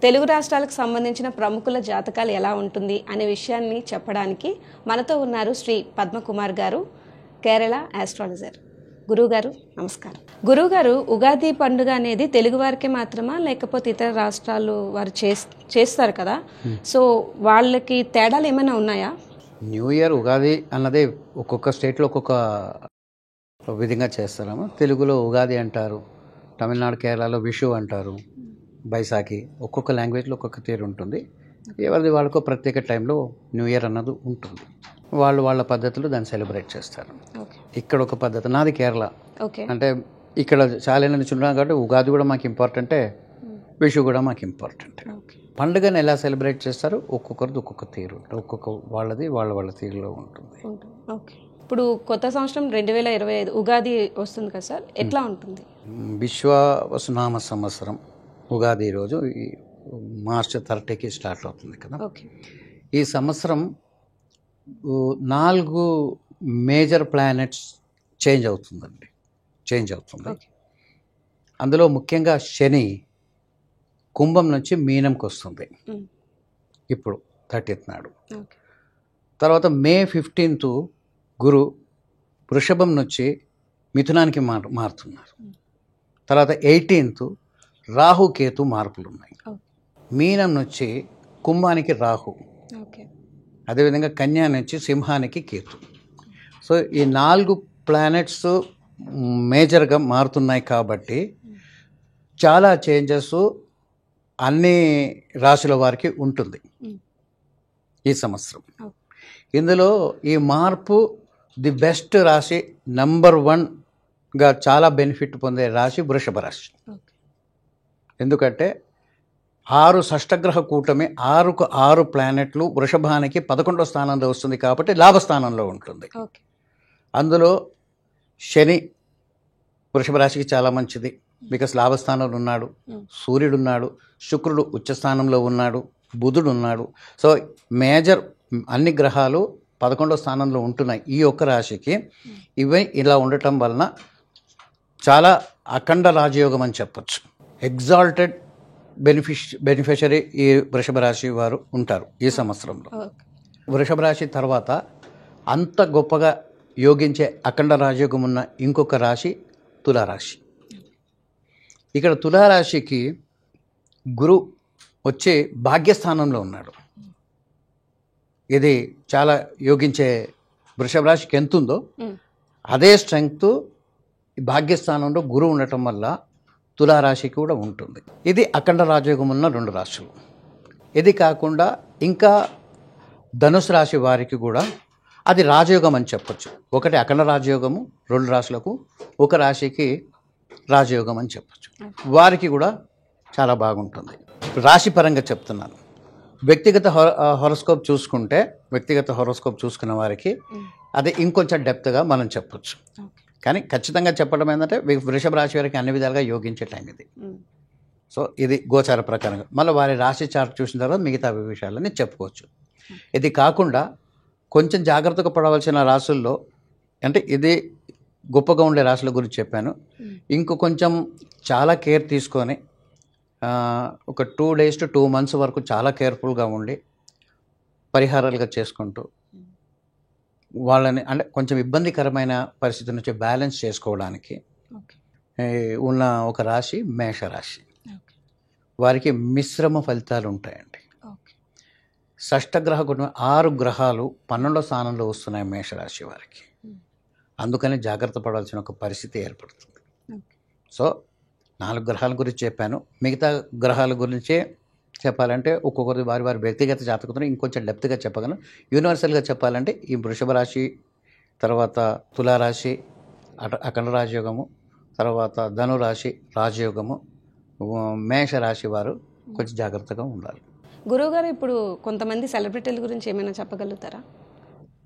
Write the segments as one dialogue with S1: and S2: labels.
S1: తెలుగు రాష్ట్రాలకు సంబంధించిన ప్రముఖుల జాతకాలు ఎలా ఉంటుంది అనే విషయాన్ని చెప్పడానికి మనతో ఉన్నారు శ్రీ పద్మకుమార్ గారు, కేరళ ఆస్ట్రాలజర్. గురువుగారు నమస్కారం. గురువుగారు, ఉగాది పండుగ అనేది తెలుగు వారికే మాత్రమా లేకపోతే ఇతర రాష్ట్రాలు వారు చేస్తారు కదా, సో వాళ్ళకి తేడాలు ఏమైనా ఉన్నాయా?
S2: న్యూ ఇయర్ ఉగాది అన్నది ఒక్కొక్క స్టేట్లో ఒక్కొక్క విధంగా చేస్తాము. తెలుగులో ఉగాది అంటారు, తమిళనాడు కేరళలో విషు అంటారు, బైసాఖి. ఒక్కొక్క లాంగ్వేజ్లో ఒక్కొక్క తీరు ఉంటుంది. ఎవరిది వాళ్ళకు ప్రత్యేక టైంలో న్యూ ఇయర్ అన్నది ఉంటుంది. వాళ్ళ పద్ధతులు దాన్ని సెలబ్రేట్ చేస్తారు. ఇక్కడ ఒక పద్ధతి, నాది కేరళ. అంటే ఇక్కడ చాలా నుంచి ఉన్నాం కాబట్టి ఉగాది కూడా మాకు ఇంపార్టెంటే, విషు కూడా మాకు ఇంపార్టెంట్. పండుగను ఎలా సెలబ్రేట్ చేస్తారు ఒక్కొక్కరిది ఒక్కొక్క తీరు, ఒక్కొక్క వాళ్ళది వాళ్ళ తీరులో ఉంటుంది.
S1: ఇప్పుడు కొత్త సంవత్సరం 2025 ఉగాది వస్తుంది కదా సార్, ఎట్లా ఉంటుంది?
S2: విశ్వావసునామ సంవత్సరం ఉగాది రోజు మార్చ్ 30కి స్టార్ట్ అవుతుంది కదా. ఈ సంవత్సరం 4 మేజర్ ప్లానెట్స్ చేంజ్ అవుతుంది. అందులో ముఖ్యంగా శని కుంభం నుంచి మీనంకి వస్తుంది ఇప్పుడు 30th నాడు. తర్వాత మే 15th గురు వృషభం నుంచి మిథునానికి మారుతున్నారు. తర్వాత 18th రాహు కేతు మార్పులు ఉన్నాయి. మీనం నుంచి కుంభానికి రాహు, అదేవిధంగా కన్యా నుంచి సింహానికి కేతు. సో ఈ 4 ప్లానెట్స్ మేజర్గా మారుతున్నాయి కాబట్టి చాలా చేంజెస్ అన్ని రాశుల వారికి ఉంటుంది ఈ సంవత్సరం. ఇందులో ఈ మార్పు ది బెస్ట్ రాశి, నంబర్ 1గా చాలా బెనిఫిట్ పొందే రాశి వృషభ రాశి. ఎందుకంటే 6 షష్టగ్రహ కూటమి, 6కు 6 ప్లానెట్లు వృషభానికి 11వ స్థానంలో వస్తుంది కాబట్టి లాభస్థానంలో ఉంటుంది. అందులో శని వృషభ రాశికి చాలా మంచిది, బికాస్ లాభస్థానంలో ఉన్నాడు, సూర్యుడు ఉన్నాడు, శుక్రుడు ఉచ్చస్థానంలో ఉన్నాడు, బుధుడు ఉన్నాడు. సో మేజర్ అన్ని గ్రహాలు 11వ స్థానంలో ఉంటున్నాయి ఈ ఒక్క రాశికి. ఇవి ఇలా ఉండటం వలన చాలా అఖండ రాజయోగం అని చెప్పచ్చు. ఎగ్జాల్టెడ్ బెనిఫిషరీ ఈ వృషభ రాశి వారు ఉంటారు ఈ సంవత్సరంలో. వృషభ రాశి తర్వాత అంత గొప్పగా యోగించే అఖండ రాజయోగం ఉన్న ఇంకొక రాశి తులారాశి. ఇక్కడ తులారాశికి గురు వచ్చి భాగ్యస్థానంలో ఉన్నాడు. ఇది చాలా యోగించే వృషభ రాశికి ఎంత ఉందో అదే స్ట్రెంగ్త్ భాగ్యస్థానంలో గురువు ఉండటం వల్ల తులారాశికి కూడా ఉంటుంది. ఇది అఖండ రాజయోగం ఉన్న 2 రాశులు. ఇది కాకుండా ఇంకా ధనుసు రాశి వారికి కూడా అది రాజయోగం అని చెప్పచ్చు. ఒకటి అఖండ రాజయోగము 2 రాశులకు, ఒక రాశికి రాజయోగం అని చెప్పచ్చు. వారికి కూడా చాలా బాగుంటుంది. రాశి పరంగా చెప్తున్నాను. వ్యక్తిగత హొరోస్కోప్ చూసుకుంటే, వ్యక్తిగత హొరోస్కోప్ చూసుకున్న వారికి అది ఇంకొంచెం డెప్త్గా మనం చెప్పచ్చు. కానీ ఖచ్చితంగా చెప్పడం ఏంటంటే వృషభ రాశి వారికి అన్ని విధాలుగా యోగించే టైం ఇది. సో ఇది గోచార ప్రకారంగా మళ్ళీ వారి రాశి చార్ట్ చూసిన తర్వాత మిగతా విషయాలని చెప్పుకోవచ్చు. ఇది కాకుండా కొంచెం జాగ్రత్తగా పడవలసిన రాశుల్లో, అంటే ఇది గొప్పగా ఉండే రాశుల గురించి చెప్పాను. ఇంకో కొంచెం చాలా కేర్ తీసుకొని ఒక 2 days to 2 months వరకు చాలా కేర్ఫుల్గా ఉండి పరిహారాలుగా చేసుకుంటూ వాళ్ళని, అంటే కొంచెం ఇబ్బందికరమైన పరిస్థితి నుంచి బ్యాలెన్స్ చేసుకోవడానికి ఉన్న ఒక రాశి మేషరాశి. వారికి మిశ్రమ ఫలితాలు ఉంటాయండి. షష్టగ్రహ కుటుంబం 6 గ్రహాలు 12వ స్థానంలో వస్తున్నాయి మేషరాశి వారికి. అందుకని జాగ్రత్త పడాల్సిన ఒక పరిస్థితి ఏర్పడుతుంది. సో 4 గ్రహాల గురించి చెప్పాను. మిగతా గ్రహాల గురించే చెప్పాలంటే ఒక్కొక్కరి వారి వ్యక్తిగత జాతకంతో ఇంకొంచెం డెప్త్గా చెప్పగలను. యూనివర్సల్గా చెప్పాలంటే ఈ వృషభ రాశి, తర్వాత తులారాశి అఖండ రాజయోగము, తర్వాత ధనురాశి రాజయోగము, మేషరాశి వారు కొంచెం జాగ్రత్తగా ఉండాలి.
S1: గురువుగారు, ఇప్పుడు కొంతమంది సెలబ్రిటీల గురించి ఏమైనా చెప్పగలుగుతారా?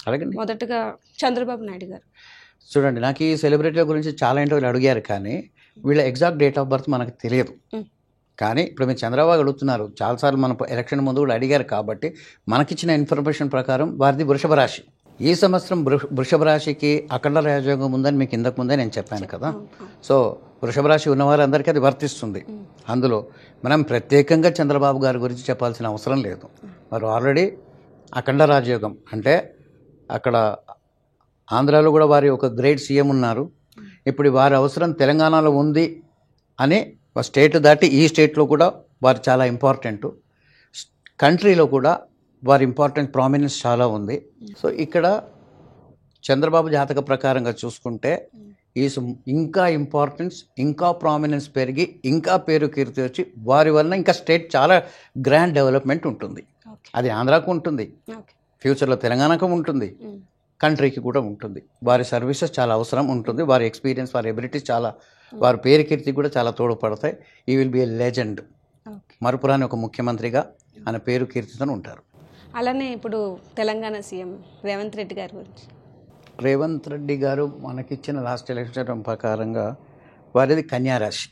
S2: అలాగే
S1: మొదటగా చంద్రబాబు నాయుడు గారు.
S2: చూడండి, నాకు ఈ సెలబ్రిటీల గురించి చాలా ఇంటర్వ్యూలు అడిగారు, కానీ వీళ్ళ ఎగ్జాక్ట్ డేట్ ఆఫ్ బర్త్ మనకు తెలియదు. కానీ ఇప్పుడు మీరు చంద్రబాబు అడుగుతున్నారు, చాలాసార్లు మన ఎలక్షన్ ముందు కూడా అడిగారు కాబట్టి మనకిచ్చిన ఇన్ఫర్మేషన్ ప్రకారం వారిది వృషభ రాశి. ఈ సంవత్సరం వృషభ రాశికి అఖండ రాజయోగం ఉందని మీకు ఇంతకు ముందే నేను చెప్పాను కదా. సో వృషభ రాశి ఉన్నవారందరికీ అది వర్తిస్తుంది. అందులో మనం ప్రత్యేకంగా చంద్రబాబు గారి గురించి చెప్పాల్సిన అవసరం లేదు. వారు ఆల్రెడీ అఖండ రాజయోగం అంటే అక్కడ ఆంధ్రాలో కూడా వారి ఒక గ్రేట్ సీఎం ఉన్నారు. ఇప్పుడు వారి అవసరం తెలంగాణలో ఉంది అని స్టేట్ దాటి ఈ స్టేట్లో కూడా వారు చాలా ఇంపార్టెంట్, కంట్రీలో కూడా వారి ఇంపార్టెంట్ ప్రామినెన్స్ చాలా ఉంది. సో ఇక్కడ చంద్రబాబు జాతక ప్రకారంగా చూసుకుంటే ఇంకా ఇంపార్టెన్స్, ఇంకా ప్రామినెన్స్ పెరిగి, ఇంకా పేరు కీర్తి వచ్చి వారి వలన ఇంకా స్టేట్ చాలా గ్రాండ్ డెవలప్మెంట్ ఉంటుంది. అది ఆంధ్రాకు ఉంటుంది, ఫ్యూచర్లో తెలంగాణకు ఉంటుంది, కంట్రీకి కూడా ఉంటుంది. వారి సర్వీసెస్ చాలా అవసరం ఉంటుంది. వారి ఎక్స్పీరియన్స్, వారి ఎబిలిటీస్ చాలా, వారి పేరు కీర్తి కూడా చాలా తోడ్పడతాయి. ఈ విల్ బి ఎ లెజెండ్. మరుపురాని ఒక ముఖ్యమంత్రిగా ఆయన పేరు కీర్తితో ఉంటారు.
S1: అలానే ఇప్పుడు తెలంగాణ సీఎం రేవంత్ రెడ్డి గారి గురించి.
S2: రేవంత్ రెడ్డి గారు మనకిచ్చిన లాస్ట్ ఎలక్షన్ ప్రకారంగా వారిది కన్యారాశి.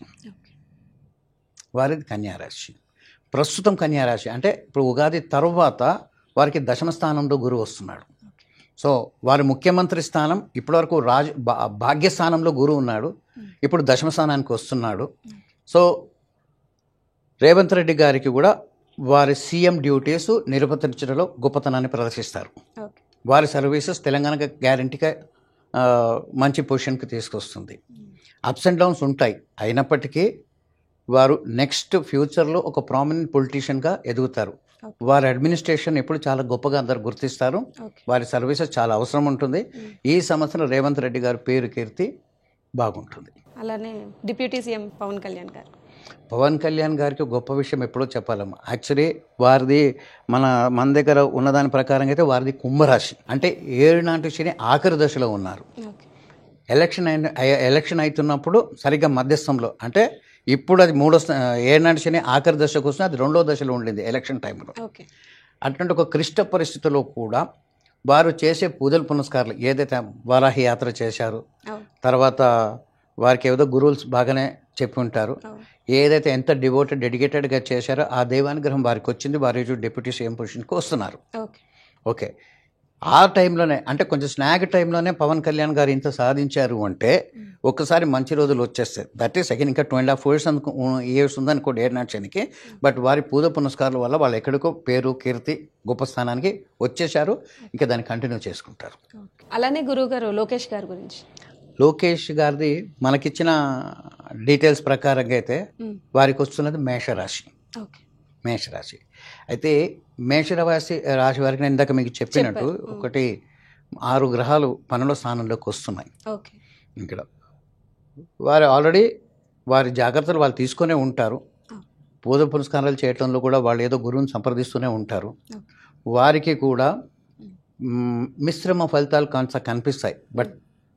S2: ప్రస్తుతం కన్యారాశి అంటే ఇప్పుడు ఉగాది తర్వాత వారికి దశమ స్థానంలో గురువు వస్తున్నాడు. సో వారి ముఖ్యమంత్రి స్థానం ఇప్పటివరకు భాగ్యస్థానంలో గురువు ఉన్నాడు, ఇప్పుడు దశమ స్థానానికి వస్తున్నాడు. సో రేవంత్ రెడ్డి గారికి కూడా వారి సీఎం డ్యూటీస్ నిర్వర్తించడంలో గొప్పతనాన్ని ప్రదర్శిస్తారు. వారి సర్వీసెస్ తెలంగాణకు గ్యారంటీగా మంచి పొజిషన్కి తీసుకొస్తుంది. అప్స్ అండ్ డౌన్స్ ఉంటాయి, అయినప్పటికీ వారు నెక్స్ట్ ఫ్యూచర్లో ఒక ప్రామినెంట్ పొలిటీషియన్గా ఎదుగుతారు. వారి అడ్మినిస్ట్రేషన్ ఎప్పుడు చాలా గొప్పగా అందరు గుర్తిస్తారు. వారి సర్వీసెస్ చాలా అవసరం ఉంటుంది. ఈ సంవత్సరం రేవంత్ రెడ్డి గారి పేరు కీర్తి బాగుంటుంది.
S1: అలానే డిప్యూటీ సీఎం
S2: పవన్ కళ్యాణ్ గారికి గొప్ప విషయం ఎప్పుడో చెప్పాలమ్మా. యాక్చువల్లీ వారిది మన దగ్గర ఉన్నదాని ప్రకారంగా అయితే వారిది కుంభరాశి, అంటే 7 నాటి శని ఆఖరి దశలో ఉన్నారు. ఎలక్షన్ అవుతున్నప్పుడు సరిగ్గా మధ్యస్థంలో, అంటే ఇప్పుడు అది 7 నాటి శని ఆఖరి దశకు వస్తుంది, అది 2వ దశలో ఉండింది ఎలక్షన్ టైంలో. అటువంటి ఒక క్లిష్ట పరిస్థితిలో కూడా వారు చేసే పూజలు పునస్కారాలు, ఏదైతే వారాహి యాత్ర చేశారు, తర్వాత వారికి ఏదో గురువులు బాగానే చెప్పి ఉంటారు, ఏదైతే ఎంత డెడికేటెడ్గా చేశారో ఆ దైవానుగ్రహం వారికి వచ్చింది. వారి డిప్యూటీ సీఎం పొజిషన్కి వస్తున్నారు. ఓకే, ఆ టైంలోనే, అంటే కొంచెం స్నాగ్ టైంలోనే పవన్ కళ్యాణ్ గారు ఇంత సాధించారు అంటే ఒక్కసారి మంచి రోజులు వచ్చేస్తాయి. దట్ ఈస్ సెకండ్ ఇంకా 2.5 years ఉందనుకోండి 7 నాటి శనికి. బట్ వారి పూజ పునస్కారాల వల్ల వాళ్ళు ఎక్కడికో పేరు కీర్తి గొప్ప స్థానానికి వచ్చేశారు. ఇంకా దాన్ని కంటిన్యూ చేసుకుంటారు.
S1: అలానే గురువు గారు లోకేష్ గారి గురించి.
S2: లోకేష్ గారిది మనకిచ్చిన డీటెయిల్స్ ప్రకారంగా అయితే వారికి వస్తున్నది మేషరాశి. అయితే మేషరాశి వారికి నేను ఇందాక మీకు చెప్పినట్టు ఒకటి 6 గ్రహాలు 12వ స్థానంలోకి వస్తున్నాయి. ఇక్కడ వారు ఆల్రెడీ వారి జాగ్రత్తలు వాళ్ళు తీసుకునే ఉంటారు. పూజ పురస్కారాలు చేయటంలో కూడా వాళ్ళు ఏదో గురువుని సంప్రదిస్తూనే ఉంటారు. వారికి కూడా మిశ్రమ ఫలితాలు కనిపిస్తాయి. బట్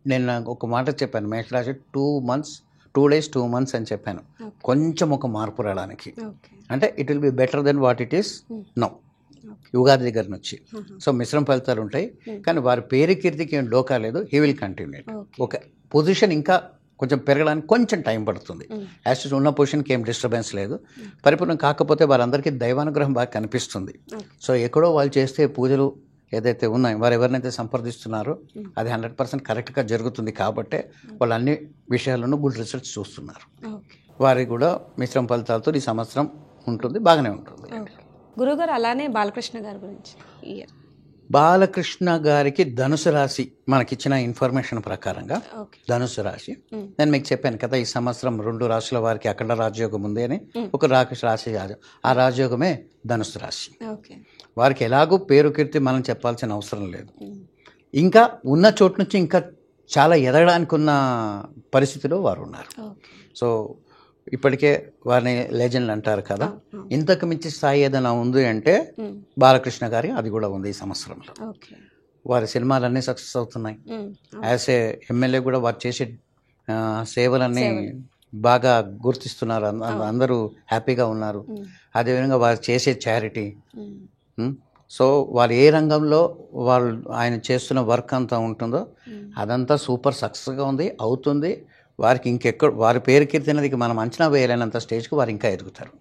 S2: నేను ఒక మాట చెప్పాను, మేషరాశి 2 days 2 months అని చెప్పాను. కొంచెం ఒక మార్పు రావడానికి, అంటే it will be better then what it is now, Ugadi దగ్గర నుంచి. సో మిశ్రమ ఫలితాలు ఉంటాయి, కానీ వారి పేరు కీర్తికి ఏం డోకా లేదు. He will continue. ఒక పొజిషన్ ఇంకా కొంచెం పెరగడానికి కొంచెం టైం పడుతుంది. యాక్చువల్ ఉన్న పొజిషన్కి ఏం డిస్టర్బెన్స్ లేదు. పరిపూర్ణం కాకపోతే వారందరికీ దైవానుగ్రహం బాగా కనిపిస్తుంది. సో ఎక్కడో వాళ్ళు చేస్తే పూజలు ఏదైతే ఉన్నాయో, వారు ఎవరినైతే సంప్రదిస్తున్నారో అది 100% కరెక్ట్గా జరుగుతుంది. కాబట్టి వాళ్ళు అన్ని విషయాలను గుడ్ రిజల్ట్స్ చూస్తున్నారు. వారికి కూడా మిశ్రమ ఫలితాలతో ఈ సంవత్సరం ఉంటుంది, బాగానే ఉంటుంది.
S1: గురుగారు అలానే బాలకృష్ణ గారి గురించి.
S2: బాలకృష్ణ గారికి ధనుసు రాశి మనకిచ్చిన ఇన్ఫర్మేషన్ ప్రకారంగా ధనుసు రాశి. నేను మీకు చెప్పాను కదా, ఈ సంవత్సరం 2 రాశుల వారికి అఖండ రాజయోగం ఉంది అని. ఒక రాశి, ఆ రాజయోగమే ధనుసు రాశి. వారికి ఎలాగో పేరు కీర్తి మనం చెప్పాల్సిన అవసరం లేదు. ఇంకా ఉన్న చోటు నుంచి ఇంకా చాలా ఎదగడానికి ఉన్న పరిస్థితిలో వారు ఉన్నారు. సో ఇప్పటికే వారిని లెజెండ్ అంటారు కదా. ఇంతకు మించి స్థాయి ఏదైనా ఉంది అంటే బాలకృష్ణ గారి అది కూడా ఉంది. ఈ సంవత్సరంలో వారి సినిమాలన్నీ సక్సెస్ అవుతున్నాయి. యాజ్ ఏ ఎమ్మెల్యే కూడా వారు చేసే సేవలన్నీ బాగా గుర్తిస్తున్నారు. అందరూ హ్యాపీగా ఉన్నారు. అదేవిధంగా వారు చేసే చారిటీ, సో వారు ఏ రంగంలో వాళ్ళు ఆయన చేస్తున్న వర్క్ అంతా ఉంటుందో అదంతా సూపర్ సక్సెస్గా ఉంది, అవుతుంది. వారికి ఇంకెక్కడ వారి పేరు కీర్తినది మనం అంచనా వేయలేనంత స్టేజ్కి వారు ఇంకా ఎదుగుతారు.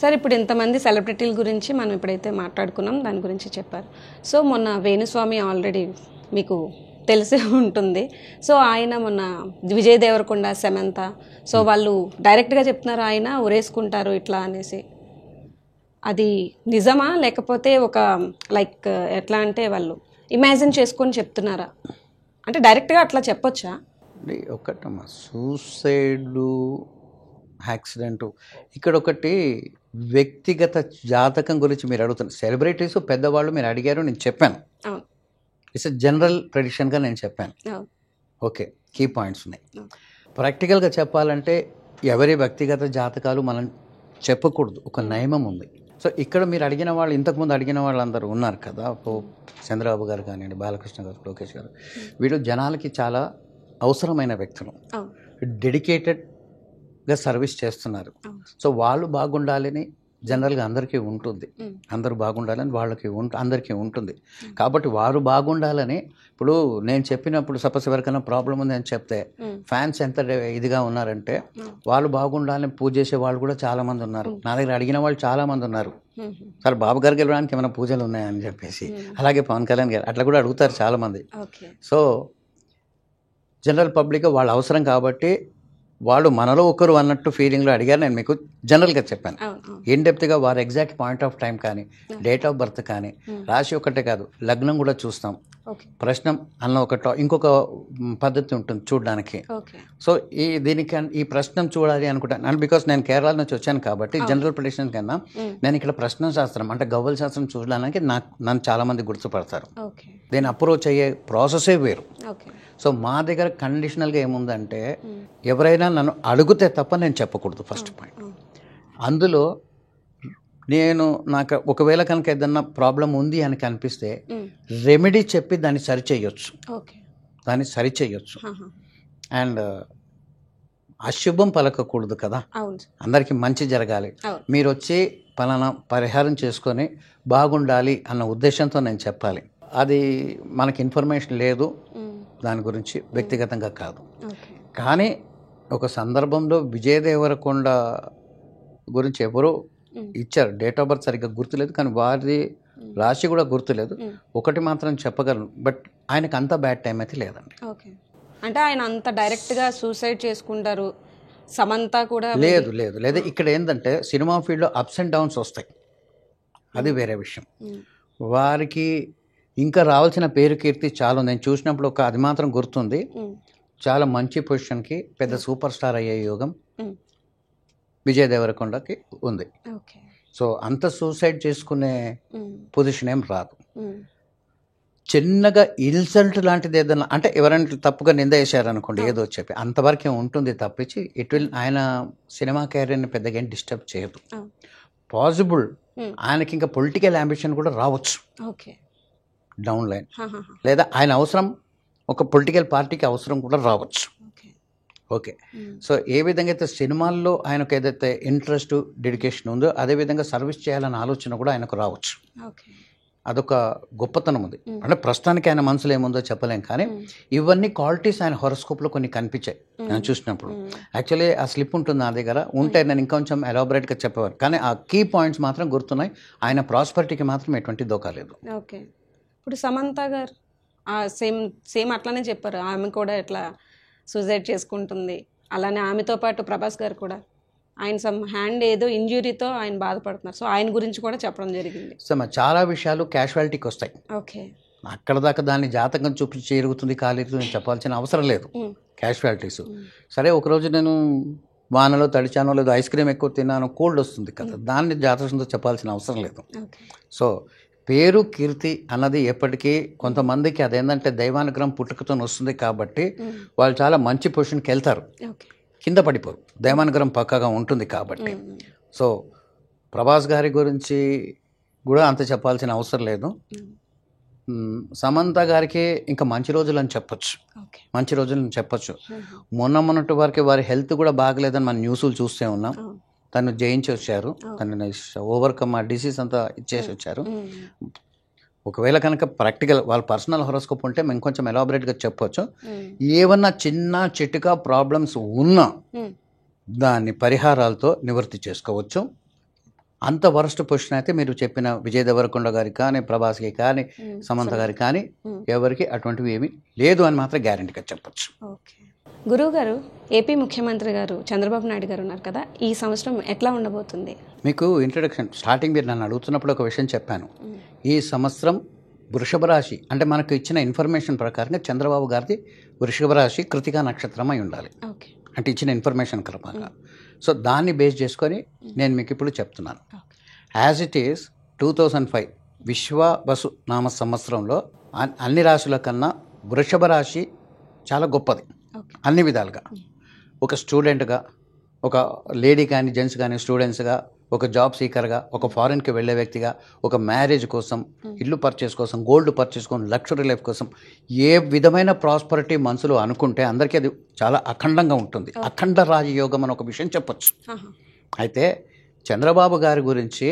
S1: సార్ ఇప్పుడు ఇంతమంది సెలబ్రిటీల గురించి మనం ఇప్పుడైతే మాట్లాడుకున్నాం, దాని గురించి చెప్పారు. సో మొన్న వేణుస్వామి ఆల్రెడీ మీకు తెలిసే ఉంటుంది. సో ఆయన మొన్న విజయ్ దేవరకొండ, సమంత, సో వాళ్ళు డైరెక్ట్గా చెప్తున్నారు ఆయన ఉరేసుకుంటారు ఇట్లా అనేసి. అది నిజమా లేకపోతే ఒక లైక్ ఎట్లా అంటే వాళ్ళు ఇమాజిన్ చేసుకొని చెప్తున్నారా? అంటే డైరెక్ట్గా అట్లా చెప్పొచ్చా?
S2: ఒకటమ్మా, సూసైడ్ యాక్సిడెంట్ ఇక్కడ ఒకటి వ్యక్తిగత జాతకం గురించి మీరు అడుగుతున్నారు. సెలబ్రిటీస్ పెద్దవాళ్ళు మీరు అడిగారు, నేను చెప్పాను. ఇట్స్ జనరల్ ట్రెడిషన్గా నేను చెప్పాను. ఓకే, కీ పాయింట్స్ ఉన్నాయి. ప్రాక్టికల్గా చెప్పాలంటే ఎవరి వ్యక్తిగత జాతకాలు మనం చెప్పకూడదు, ఒక నియమం ఉంది. సో ఇక్కడ మీరు అడిగిన వాళ్ళు, ఇంతకుముందు అడిగిన వాళ్ళందరూ ఉన్నారు కదా, చంద్రబాబు గారు కానివ్వండి, బాలకృష్ణ గారు, లోకేష్ గారు, వీళ్ళు జనాలకి చాలా అవసరమైన వ్యక్తులు, డెడికేటెడ్గా సర్వీస్ చేస్తున్నారు. సో వాళ్ళు బాగుండాలని జనరల్గా అందరికీ ఉంటుంది, అందరూ బాగుండాలని వాళ్ళకి అందరికీ ఉంటుంది. కాబట్టి వారు బాగుండాలని, ఇప్పుడు నేను చెప్పినప్పుడు సపోజ్ ఎవరికైనా ప్రాబ్లం ఉంది అని చెప్తే ఫ్యాన్స్ ఎంత ఇదిగా ఉన్నారంటే వాళ్ళు బాగుండాలని పూజ చేసే వాళ్ళు కూడా చాలా మంది ఉన్నారు. నా దగ్గర అడిగిన వాళ్ళు చాలా మంది ఉన్నారు, సార్ బాబు గారికి వెళ్ళడానికి ఏమైనా పూజలు ఉన్నాయని చెప్పేసి. అలాగే పవన్ కళ్యాణ్ గారు అట్లా కూడా అడుగుతారు చాలా మంది. సో జనరల్ పబ్లిక్ వాళ్ళ అవసరం కాబట్టి వాళ్ళు మనలో ఒకరు అన్నట్టు ఫీలింగ్లో అడిగారు. నేను మీకు జనరల్గా చెప్పాను. ఇన్ డెప్త్గా వారు ఎగ్జాక్ట్ పాయింట్ ఆఫ్ టైం కానీ, డేట్ ఆఫ్ బర్త్ కానీ, రాశి ఒకటే కాదు లగ్నం కూడా చూస్తాం. ప్రశ్నం అన్న ఇంకొక పద్ధతి ఉంటుంది చూడడానికి. సో ఈ ప్రశ్నం చూడాలి అనుకుంటాను, బికాస్ నేను కేరళ నుంచి వచ్చాను కాబట్టి జనరల్ ప్రెడిక్షన్ కన్నా నేను ఇక్కడ ప్రశ్న శాస్త్రం అంటే గవ్వల శాస్త్రం చూడడానికి నన్ను చాలా మంది గుర్తుపడతారు. దీన్ని అప్రోచ్ అయ్యే ప్రాసెసే వేరు. సో మా దగ్గర కండిషనల్గా ఏముందంటే ఎవరైనా నన్ను అడిగితే తప్ప నేను చెప్పకూడదు, ఫస్ట్ పాయింట్. అందులో నాకు ఒకవేళ కనుక ఏదన్నా ప్రాబ్లం ఉంది అని కనిపిస్తే రెమెడీ చెప్పి దాన్ని సరిచేయొచ్చు. అండ్ అశుభం పలకకూడదు కదా, అందరికీ మంచి జరగాలి. మీరు వచ్చి పలానా పరిహారం చేసుకొని బాగుండాలి అన్న ఉద్దేశంతో నేను చెప్పాలి. అది మనకి ఇన్ఫర్మేషన్ లేదు దాని గురించి, వ్యక్తిగతంగా కాదు. కానీ ఒక సందర్భంలో విజయ్ దేవరకొండ గురించి ఎవరో ఇచ్చారు, డేట్ ఆఫ్ బర్త్ సరిగ్గా గుర్తులేదు, కానీ వారి రాశి కూడా గుర్తులేదు. ఒకటి మాత్రం చెప్పగలను, బట్ ఆయనకు అంత బ్యాడ్ టైం అయితే లేదండి.
S1: అంటే ఆయన అంత డైరెక్ట్గా సూసైడ్ చేసుకుంటారు, సమంత కూడా
S2: లేదు. ఇక్కడ ఏంటంటే సినిమా ఫీల్డ్లో అప్స్ అండ్ డౌన్స్ వస్తాయి, అది వేరే విషయం. వారికి ఇంకా రావాల్సిన పేరు కీర్తి చాలా నేను చూసినప్పుడు అది మాత్రం గుర్తుంది, చాలా మంచి పొజిషన్కి పెద్ద సూపర్ స్టార్ అయ్యే యోగం విజయ్ దేవరకొండకి ఉంది. సో అంత సూసైడ్ చేసుకునే పొజిషన్ ఏం రాదు. చిన్నగా ఇన్సల్ట్ లాంటిది ఏదన్నా అంటే ఎవరైనా తప్పుగా నింద వేసారనుకోండి, ఏదో చెప్పి అంతవరకే ఉంటుంది తప్పించి ఆయన సినిమా కెరీర్ని పెద్దగా ఏం డిస్టర్బ్ చేయదు. పాసిబుల్ ఆయనకి ఇంకా పొలిటికల్ అంబిషన్ కూడా రావచ్చు డౌన్ లైన్, లేదా ఆయన అవసరం ఒక పొలిటికల్ పార్టీకి అవసరం కూడా రావచ్చు. ఓకే, సో ఏ విధంగా అయితే సినిమాల్లో ఆయనకు ఏదైతే ఇంట్రెస్ట్ డెడికేషన్ ఉందో అదేవిధంగా సర్వీస్ చేయాలన్న ఆలోచన కూడా ఆయనకు రావచ్చు. అదొక గొప్పతనం ఉంది. అంటే ప్రస్తుతానికి ఆయన మనసులో ఏముందో చెప్పలేం, కానీ ఇవన్నీ క్వాలిటీస్ ఆయన హొరోస్కోప్లో కొన్ని కనిపించాయి నేను చూసినప్పుడు. యాక్చువల్లీ ఆ స్లిప్ ఉంటుంది నా దగ్గర, ఉంటే నేను ఇంకొంచెం ఎలాబొరేట్గా చెప్పేవారు, కానీ ఆ కీ పాయింట్స్ మాత్రం గుర్తున్నాయి. ఆయన ప్రాస్పరిటీకి మాత్రం ఎటువంటి దోకా లేదు.
S1: ఓకే, ఇప్పుడు సమంత గారు సేమ్ అట్లానే చెప్పారు, ఆమె కూడా ఎట్లా సూసైడ్ చేసుకుంటుంది, అలానే ఆమెతో పాటు ప్రభాస్ గారు కూడా ఆయన సమ్ హ్యాండ్ ఏదో ఇంజురీతో ఆయన బాధపడుతున్నారు. సో ఆయన గురించి కూడా చెప్పడం జరిగింది.
S2: సో చాలా విషయాలు క్యాజువాలిటీకి వస్తాయి.
S1: ఓకే,
S2: అక్కడ దాకా దాన్ని జాతకం చూపించి ఎరుగుతుంది కాలేరుతుంది చెప్పాల్సిన అవసరం లేదు. క్యాజువాలిటీస్ సరే, ఒకరోజు నేను వానలో తడిచానో లేదో ఐస్ క్రీమ్ ఎక్కువ తిన్నానో కోల్డ్ వస్తుంది కదా, దాన్ని జాతకంతో చెప్పాల్సిన అవసరం లేదు. సో పేరు కీర్తి అన్నది ఎప్పటికీ కొంతమందికి అదేంటంటే దైవానుగ్రహం పుట్టుకతో వస్తుంది కాబట్టి వాళ్ళు చాలా మంచి పొజిషన్కి వెళ్తారు, కింద పడిపోరు, దైవానుగ్రహం పక్కగా ఉంటుంది కాబట్టి. సో ప్రభాస్ గారి గురించి కూడా అంత చెప్పాల్సిన అవసరం లేదు. సమంత గారికి ఇంకా మంచి రోజులు అని చెప్పొచ్చు, మంచి రోజులు అని చెప్పొచ్చు. మొన్నటి వరకు వారి హెల్త్ కూడా బాగలేదని మన న్యూస్లు చూస్తూ ఉన్నాం. తను జయించి వచ్చారు, తనని ఓవర్కమ్ ఆ డిసీజ్ అంతా ఇచ్చేసి వచ్చారు. ఒకవేళ కనుక ప్రాక్టికల్ వాళ్ళ పర్సనల్ హొరోస్కోప్ ఉంటే మేము కొంచెం ఎలాబొరేట్గా చెప్పొచ్చు. ఏమన్నా చిన్న చిటికా ప్రాబ్లమ్స్ ఉన్నా దాన్ని పరిహారాలతో నివృత్తి చేసుకోవచ్చు. అంత వరస్ట్ పొజిషన్ అయితే మీరు చెప్పిన విజయ్ దేవరకొండ గారికి కానీ, ప్రభాస్కి కానీ, సమంత గారికి కానీ ఎవరికి అటువంటివి ఏమీ లేదు అని మాత్రం గ్యారెంటీగా చెప్పచ్చు.
S1: ఓకే గురువు గారు, ఏపీ ముఖ్యమంత్రి గారు చంద్రబాబు నాయుడు గారు ఉన్నారు కదా, ఈ సంవత్సరం ఎట్లా ఉండబోతుంది?
S2: మీకు ఇంట్రడక్షన్ స్టార్టింగ్ మీరు నన్ను అడుగుతున్నప్పుడు ఒక విషయం చెప్పాను. ఈ సంవత్సరం వృషభ రాశి అంటే మనకు ఇచ్చిన ఇన్ఫర్మేషన్ ప్రకారంగా చంద్రబాబు గారిది వృషభ రాశి కృతికా నక్షత్రం అయి ఉండాలి, అంటే ఇచ్చిన ఇన్ఫర్మేషన్ ప్రకారంగా. సో దాన్ని బేస్ చేసుకొని నేను మీకు ఇప్పుడు చెప్తున్నాను. యాజ్ ఇట్ ఈస్ 2005 విశ్వవసు నామ సంవత్సరంలో అన్ని రాశుల కన్నా వృషభ రాశి చాలా గొప్పది అన్ని విధాలుగా. ఒక స్టూడెంట్గా, ఒక లేడీ కానీ జెంట్స్ కానీ స్టూడెంట్స్గా, ఒక జాబ్ సీకర్గా, ఒక ఫారిన్కి వెళ్ళే వ్యక్తిగా, ఒక మ్యారేజ్ కోసం, ఇల్లు పర్చేస్ కోసం, గోల్డ్ పర్చేస్ కోసం, లగ్జరీ లైఫ్ కోసం ఏ విధమైన ప్రాస్పరిటీ మనసులో అనుకుంటే అందరికీ అది చాలా అఖండంగా ఉంటుంది. అఖండ రాజయోగం అని ఒక విషయం చెప్పొచ్చు. అయితే చంద్రబాబు గారి గురించి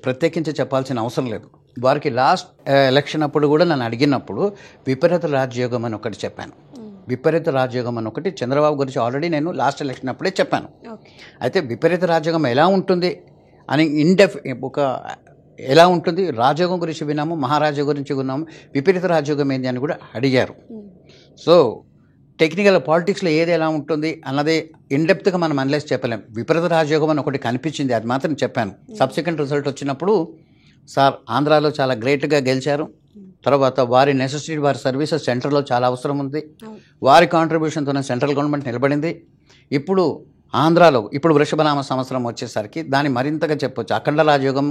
S2: ప్రత్యేకించి చెప్పాల్సిన అవసరం లేదు. వారికి లాస్ట్ ఎలక్షన్ అప్పుడు కూడా నన్ను అడిగినప్పుడు విపరీత రాజయోగం అని ఒకటి చెప్పాను. విపరీత రాజయోగం అని ఒకటి చంద్రబాబు గురించి ఆల్రెడీ నేను లాస్ట్ ఎలక్షన్ అప్పుడే చెప్పాను. అయితే విపరీత రాజయోగం ఎలా ఉంటుంది అని ఒక ఎలా ఉంటుంది, రాజయోగం గురించి విన్నాము, మహారాజా గురించి విన్నాము, విపరీత రాజయోగం ఏంటి అని కూడా అడిగారు. సో టెక్నికల్ పాలిటిక్స్లో ఏది ఎలా ఉంటుంది అన్నది ఇన్డెప్త్గా మనం అనలైజ్ చెప్పలేం. విపరీత రాజయోగం అని ఒకటి కనిపించింది, అది మాత్రం చెప్పాను. సబ్సిక్వెంట్ రిజల్ట్ వచ్చినప్పుడు సార్ ఆంధ్రాలో చాలా గ్రేట్గా గెలిచారు, తర్వాత వారి నెసెసిటీ, వారి సర్వీసెస్ సెంటర్లో చాలా అవసరం ఉంది, వారి కాంట్రిబ్యూషన్తోనే సెంట్రల్ గవర్నమెంట్ నిలబడింది. ఇప్పుడు ఆంధ్రాలో ఇప్పుడు వృషభనామ సంవత్సరం వచ్చేసరికి దాన్ని మరింతగా చెప్పొచ్చు, అఖండ రాజయోగం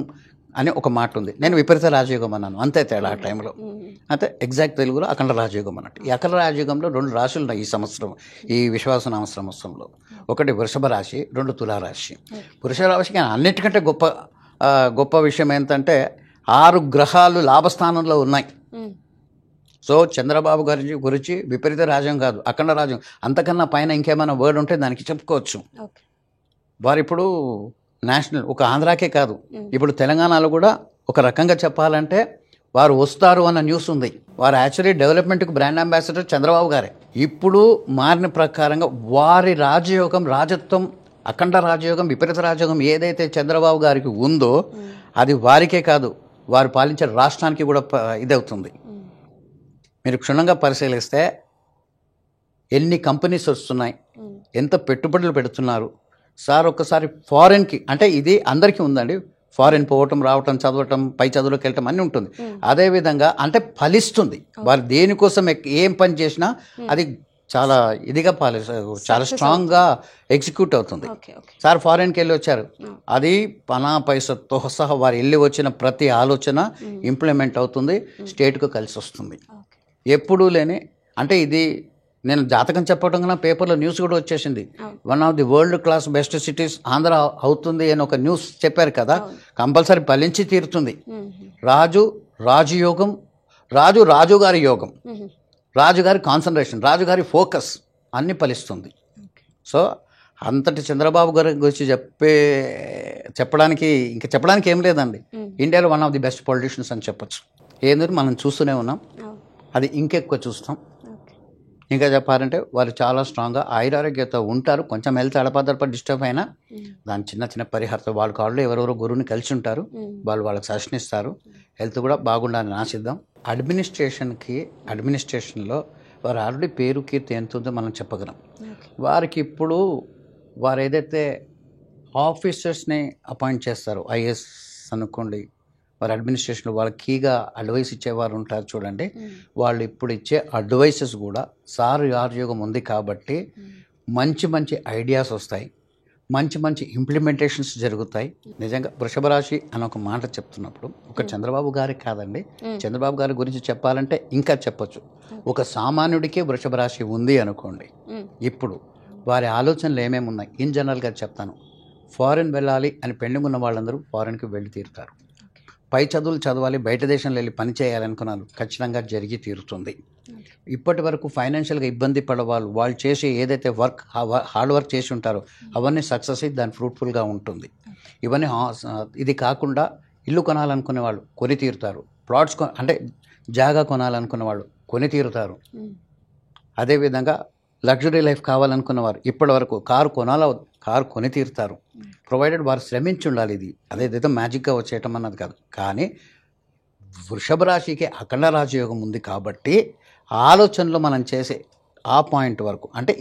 S2: అని ఒక మాట ఉంది. నేను విపరీత రాజయోగం అన్నాను, అంతే తేడా ఆ టైంలో. అంటే ఎగ్జాక్ట్ తెలుగులో అఖండ రాజయోగం అన్నట్టు. ఈ అఖండ రాజయోగంలో 2 రాశులు ఉన్నాయి ఈ సంవత్సరం, ఈ విశ్వాసనామ సంవత్సరంలో. ఒకటి వృషభ రాశి, 2 తులారాశి. వృషభ రాశికి అన్నిటికంటే గొప్ప విషయం ఏంటంటే 6 గ్రహాలు లాభస్థానంలో ఉన్నాయి. సో చంద్రబాబు గారి గురించి విపరీత రాజ్యం కాదు, అఖండ రాజ్యం. అంతకన్నా పైన ఇంకేమైనా వర్డ్ ఉంటే దానికి చెప్పుకోవచ్చు. వారు ఇప్పుడు నేషనల్, ఒక ఆంధ్రాకే కాదు, ఇప్పుడు తెలంగాణలో కూడా ఒక రకంగా చెప్పాలంటే వారు వస్తారు అన్న న్యూస్ ఉంది. వారు యాక్చువల్లీ డెవలప్మెంట్కి బ్రాండ్ అంబాసిడర్ చంద్రబాబు గారే. ఇప్పుడు మారిన ప్రకారంగా వారి రాజయోగం, రాజత్వం, అఖండ రాజయోగం, విపరీత రాజయోగం ఏదైతే చంద్రబాబు గారికి ఉందో అది వారికే కాదు, వారు పాలించే రాష్ట్రానికి కూడా ఇదవుతుంది. మీరు క్షుణ్ణంగా పరిశీలిస్తే ఎన్ని కంపెనీస్ వస్తున్నాయి, ఎంత పెట్టుబడులు పెడుతున్నారు సార్. ఒక్కసారి ఫారెన్కి, అంటే ఇది అందరికీ ఉందండి, ఫారెన్ పోవటం, రావటం, చదవటం, పై చదువులోకి వెళ్ళటం అన్నీ ఉంటుంది. అదేవిధంగా అంటే ఫలిస్తుంది. వారు దేనికోసం ఏం పని చేసినా అది చాలా ఇదిగా చాలా స్ట్రాంగ్గా ఎగ్జిక్యూట్ అవుతుంది. సార్ ఫారెన్కి వెళ్ళి వచ్చారు, అది పనా పైసతో సహా వారు వెళ్ళి వచ్చిన ప్రతి ఆలోచన ఇంప్లిమెంట్ అవుతుంది, స్టేట్కు కలిసి వస్తుంది. ఎప్పుడూ లేని, అంటే ఇది నేను జాతకం చెప్పడం కన్నా పేపర్లో న్యూస్ కూడా వచ్చేసింది. 1 of the world class best cities Andhra అవుతుంది అని ఒక న్యూస్ చెప్పారు కదా. కంపల్సరీ ఫలించి తీరుతుంది. రాజయోగం, రాజుగారి యోగం, రాజుగారి కాన్సన్ట్రేషన్, రాజుగారి ఫోకస్ అన్నీ ఫలిస్తుంది. సో అంతటి చంద్రబాబు గారి గురించి చెప్పడానికి ఏం లేదండి. ఇండియాలో 1 ఆఫ్ ది బెస్ట్ పొలిటీషియన్స్ అని చెప్పొచ్చు. ఏంటంటే మనం చూస్తూనే ఉన్నాం, అది ఇంకెక్కువ చూస్తాం. ఇంకా చెప్పాలంటే వారు చాలా స్ట్రాంగ్గా ఆయురారోగ్యత ఉంటారు. కొంచెం హెల్త్ అడపదడప డిస్టర్బ్ అయినా దాని చిన్న పరిహారంతో వాళ్ళ కాళ్ళు ఎవరెవరో గురువుని కలిసి ఉంటారు, వాళ్ళకి సజెషన్ ఇస్తారు. హెల్త్ కూడా బాగుండాలని ఆశిద్దాం. అడ్మినిస్ట్రేషన్లో వారు ఆల్రెడీ పేరు కీర్తి ఎంత ఉందో మనం చెప్పగలం. వారికి ఇప్పుడు వారు ఏదైతే ఆఫీసర్స్ని అపాయింట్ చేస్తారో, ఐఏఎస్ అనుకోండి, వారు అడ్మినిస్ట్రేషన్లో వాళ్ళకి కీగా అడ్వైస్ ఇచ్చేవారు ఉంటారు చూడండి, వాళ్ళు ఇప్పుడు ఇచ్చే అడ్వైసెస్ కూడా సార్ రాజయోగం ఉంది కాబట్టి మంచి ఐడియాస్ వస్తాయి, మంచి ఇంప్లిమెంటేషన్స్ జరుగుతాయి. నిజంగా వృషభ రాశి అని ఒక మాట చెప్తున్నప్పుడు ఒక చంద్రబాబు గారికి కాదండి, చంద్రబాబు గారి గురించి చెప్పాలంటే ఇంకా చెప్పొచ్చు. ఒక సామాన్యుడికే వృషభ రాశి ఉంది అనుకోండి, ఇప్పుడు వారి ఆలోచనలు ఏమేమి ఉన్నాయి ఇన్ జనరల్గా చెప్తాను. ఫారిన్ వెళ్ళాలి అని పెండింగ్ ఉన్న వాళ్ళందరూ ఫారిన్కి వెళ్ళి తీరుతారు. పై చదువులు చదవాలి, బయట దేశంలో వెళ్ళి పని చేయాలనుకున్నారు, ఖచ్చితంగా జరిగి తీరుతుంది. ఇప్పటి వరకు ఫైనాన్షియల్గా ఇబ్బంది పడేవాళ్ళు, వాళ్ళు చేసే ఏదైతే హార్డ్ వర్క్ చేసి ఉంటారో అవన్నీ సక్సెస్ అయ్యి దాని ఫ్రూట్ఫుల్గా ఉంటుంది. ఇవన్నీ ఇది కాకుండా ఇల్లు కొనాలనుకునే వాళ్ళు కొని తీరుతారు, ప్లాట్స్ అంటే జాగా కొనాలనుకున్న వాళ్ళు కొని తీరుతారు. అదేవిధంగా లగ్జరీ లైఫ్ కావాలనుకున్నవారు ఇప్పటి వరకు కారు కారు కొని తీరుతారు, ప్రొవైడెడ్ వారు శ్రమించి ఉండాలి. ఇది అదేదైతే మ్యాజిక్గా వచ్చేయటం అన్నది కాదు. కానీ వృషభ రాశికి అఖండ రాజయోగం ఉంది కాబట్టి ఆలోచనలో మనం చేసే ఆ పాయింట్ వరకు అంటే